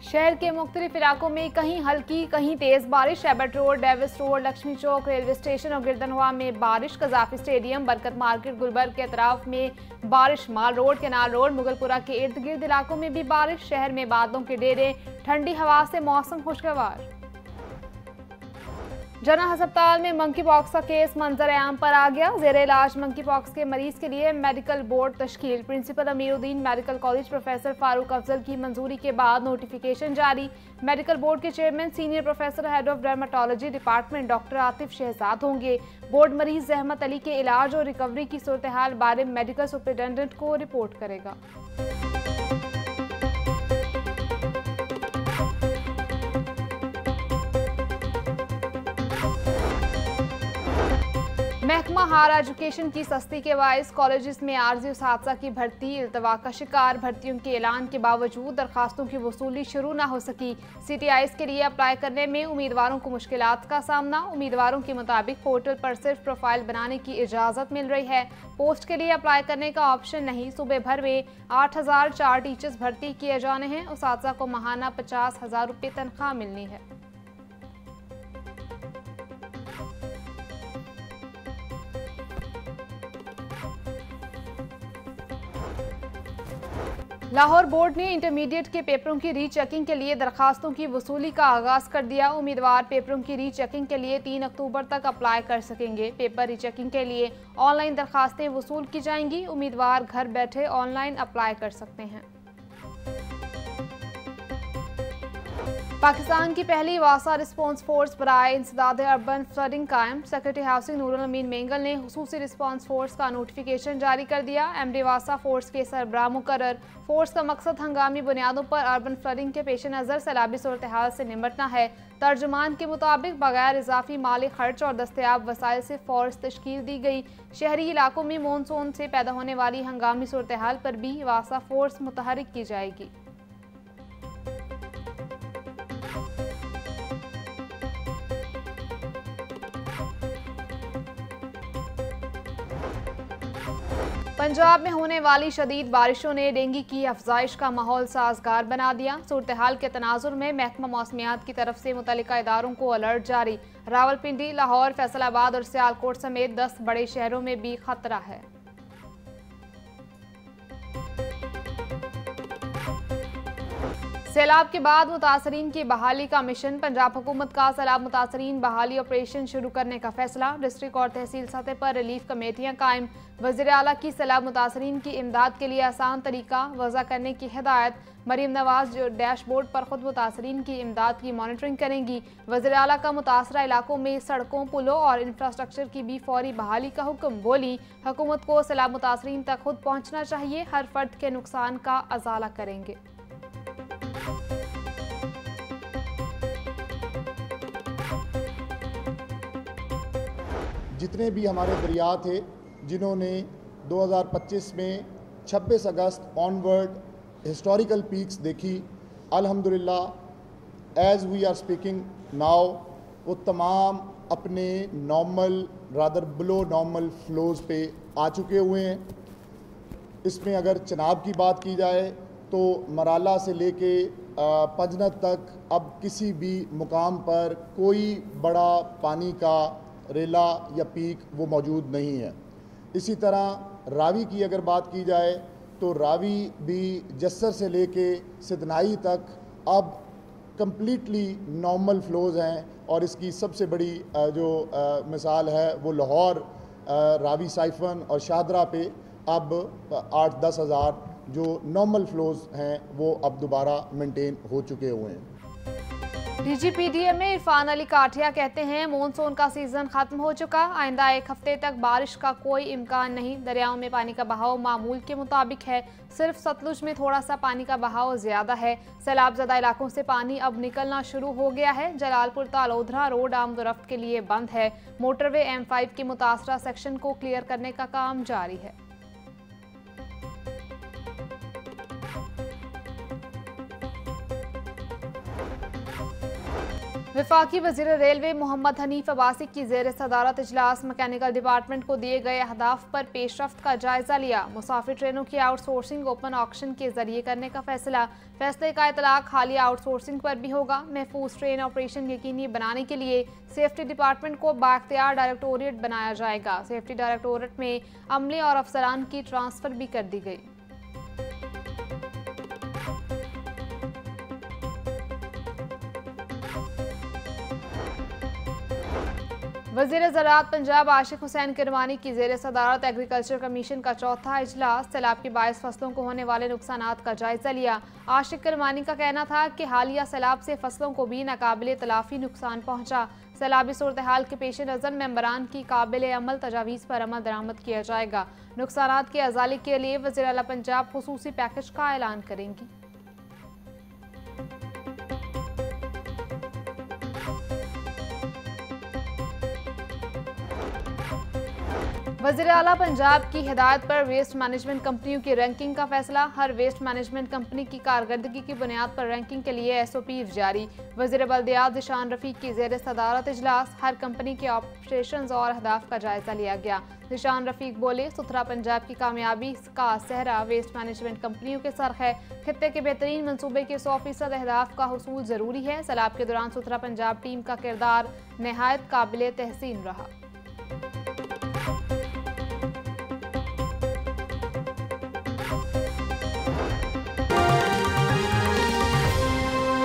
शहर के मुख्तलिफ इलाकों में कहीं हल्की कहीं तेज बारिश। Abbott road, Davis road, Lakshmi Chowk, railway station और गिरदनवा में बारिश। Gaddafi stadium, Barkat market, Gulberg के अतराफ में बारिश। Mall road, canal road, Mughalpura के इर्द गिर्द इलाकों में भी बारिश। शहर में बादलों के डेरे, ठंडी हवा से मौसम खुशगवार। जना अस्पताल में मंकी पॉक्स का केस मंजर आम पर आ गया। जेर इलाज मंकी पॉक्स के मरीज के लिए मेडिकल बोर्ड तश्कील। Principal Ameeruddin medical college professor Farooq Afzal की मंजूरी के बाद नोटिफिकेशन जारी। मेडिकल बोर्ड के chairman senior professor head of dermatology department doctor Atif Shahzad होंगे। बोर्ड मरीज जहमत अली के इलाज और रिकवरी की सूरत हाल बारे मेडिकल सुपरिटेंडेंट को रिपोर्ट करेगा। महकमा हायर एजुकेशन की सस्ती के बायस कॉलेजेस में आर्जी उसातिज़ा की भर्ती इल्तवा का शिकार। भर्तियों के ऐलान के बावजूद दरखास्तों की वसूली शुरू न हो सकी। CTIs के लिए अप्लाई करने में उम्मीदवारों को मुश्किलात का सामना। उम्मीदवारों के मुताबिक पोर्टल पर सिर्फ प्रोफाइल बनाने की इजाज़त मिल रही है, पोस्ट के लिए अप्लाई करने का ऑप्शन नहीं। सूबे भर में 8004 टीचर्स भर्ती किए जाने हैं। उसातिज़ा को माहाना 50,000 रुपये तनख्वाह मिलनी है। लाहौर बोर्ड ने इंटरमीडिएट के पेपरों की रीचेकिंग के लिए दरखास्तों की वसूली का आगाज कर दिया। उम्मीदवार पेपरों की रीचेकिंग के लिए 3 अक्टूबर तक अप्लाई कर सकेंगे। पेपर रीचेकिंग के लिए ऑनलाइन दरखास्तें वसूल की जाएंगी। उम्मीदवार घर बैठे ऑनलाइन अप्लाई कर सकते हैं। पाकिस्तान की पहली वासा रिस्पॉन्स फोर्स बराए इंसदाद अर्बन फ्लडिंग कायम। सेक्रेटरी हाउसिंग नूरुल अमीन मेंगल ने हुसूसी रिस्पॉन्स फोर्स का नोटिफिकेशन जारी कर दिया। MD वासा फोर्स के सरबराह मुकर्रर। फोर्स का मकसद हंगामी बुनियादों पर अर्बन फ्लडिंग के पेश नज़र सैलाबी सूरत हाल से निपटना है। तर्जुमान के मुताबिक बगैर इजाफी माली खर्च और दस्तयाब वसाइल से फोर्स तश्कील दी गई। शहरी इलाकों में मानसून से पैदा होने वाली हंगामी सूरत हाल पर भी वासा फोर्स मुतहरिक की जाएगी। पंजाब में होने वाली शदीद बारिशों ने डेंगू की अफजाइश का माहौल साजगार बना दिया। सूरत हाल के तनाजुर में महकमा मौसमियात की तरफ से मुतल्लिका इदारों को अलर्ट जारी। रावलपिंडी, लाहौर, फैसलाबाद और सियालकोट समेत 10 बड़े शहरों में भी खतरा है। सैलाब के बाद मुतासरीन की बहाली का मिशन। पंजाब हुकूमत का सैलाब मुतासरीन बहाली ऑपरेशन शुरू करने का फैसला। डिस्ट्रिक्ट और तहसील सतह पर रिलीफ कमेटियां कायम। वज़ीर आला की सैलाब मुतासरीन की इमदाद के लिए आसान तरीका वज़ा करने की हिदायत। मरीम नवाज जो डैशबोर्ड पर खुद मुतासरीन की इमदाद की मॉनिटरिंग करेंगी। वज़ीर आला का मुतासरा इलाकों में सड़कों, पुलों और इंफ्रास्ट्रक्चर की भी फौरी बहाली का हुक्म। बोली, हुकूमत को सैलाब मुतासरीन तक खुद पहुँचना चाहिए, हर फर्द के नुकसान का अजाला करेंगे। जितने भी हमारे दरिया थे जिन्होंने 2025 में 26 अगस्त ऑनवर्ड हिस्टोरिकल पीक्स देखी, अल्हम्दुलिल्लाह as we are speaking now वो तमाम अपने normal rather below normal flows पे आ चुके हुए हैं। इसमें अगर चनाब की बात की जाए तो मराला से लेके पंजनत तक अब किसी भी मुकाम पर कोई बड़ा पानी का रेला या पीक वो मौजूद नहीं है। इसी तरह रावी की अगर बात की जाए तो रावी भी जस्सर से लेके सिदनाई तक अब कम्प्लीटली नॉर्मल फ्लोज़ हैं। और इसकी सबसे बड़ी जो मिसाल है वो लाहौर रावी साइफन और शाहदरा पे अब 8-10 हज़ार जो नॉर्मल फ्लोज़ हैं वो अब दोबारा मेंटेन हो चुके हुए हैं। DGPDM में इरफान अली काठिया कहते हैं मानसून का सीजन खत्म हो चुका, आइंदा 1 हफ्ते तक बारिश का कोई इम्कान नहीं। दरियाओं में पानी का बहाव मामूल के मुताबिक है, सिर्फ सतलुज में थोड़ा सा पानी का बहाव ज्यादा है। सैलाब ज़दा इलाकों से पानी अब निकलना शुरू हो गया है। जलालपुर तालोधरा रोड आमदोरफ्त के लिए बंद है। मोटरवे M5 के मुतासरा सेक्शन को क्लियर करने का काम जारी है। वफाकी वज़ीर रेलवे मोहम्मद हनीफ अब्बासी की ज़ेर सदारत इजलास मैकेनिकल डिपार्टमेंट को दिए गए अहदाफ पर पेशरफ्त का जायजा लिया। मुसाफिर ट्रेनों की आउटसोर्सिंग ओपन ऑक्शन के जरिए करने का फैसले का इतलाक हालिया आउटसोर्सिंग पर भी होगा। महफूज ट्रेन ऑपरेशन यकीनी बनाने के लिए सेफ्टी डिपार्टमेंट को बाख्तियार डायरेक्टोरेट बनाया जाएगा। सेफ्टी डायरेक्टोरेट में अमले और अफसरान की ट्रांसफर भी कर दी गई। वज़ीर ज़राअत पंजाब आशिक हुसैन किरमानी की ज़ेर सदारत एग्रीकल्चर कमीशन का चौथा इजलास सैलाब के बायस फसलों को होने वाले नुकसानात का जायजा लिया। आशिक किरमानी का कहना था कि हालिया सैलाब से फसलों को भी नाकाबिले तलाफी नुकसान पहुंचा। सैलाबी सूरत हाल के पेश नज़र मेंबरान की काबिल अमल तजावीज़ पर अमल दरामद किया जाएगा। नुकसानात के अजाले के लिए वज़ीर आला पंजाब खुसूसी पैकेज का ऐलान करेंगी। वज़ीर आला पंजाब की हिदायत पर वेस्ट मैनेजमेंट कंपनियों की रैंकिंग का फैसला। हर वेस्ट मैनेजमेंट कंपनी की कारकर्दगी की बुनियाद पर रैंकिंग के लिए SOP जारी। वज़ीर बल्दियात ज़िशान रफ़ीक की ज़ेर सदारत इजलास हर कंपनी के ऑपरेशंस और अहदाफ का जायजा लिया गया। ज़िशान रफ़ीक बोले, सुथरा पंजाब की कामयाबी का सेहरा वेस्ट मैनेजमेंट कंपनियों के सर है। खित्ते के बेहतरीन मनसूबे के 100% अहदाफ का हुसूल ज़रूरी है। सैलाब के दौरान सुथरा पंजाब टीम का किरदार नहायत काबिल तहसीन रहा।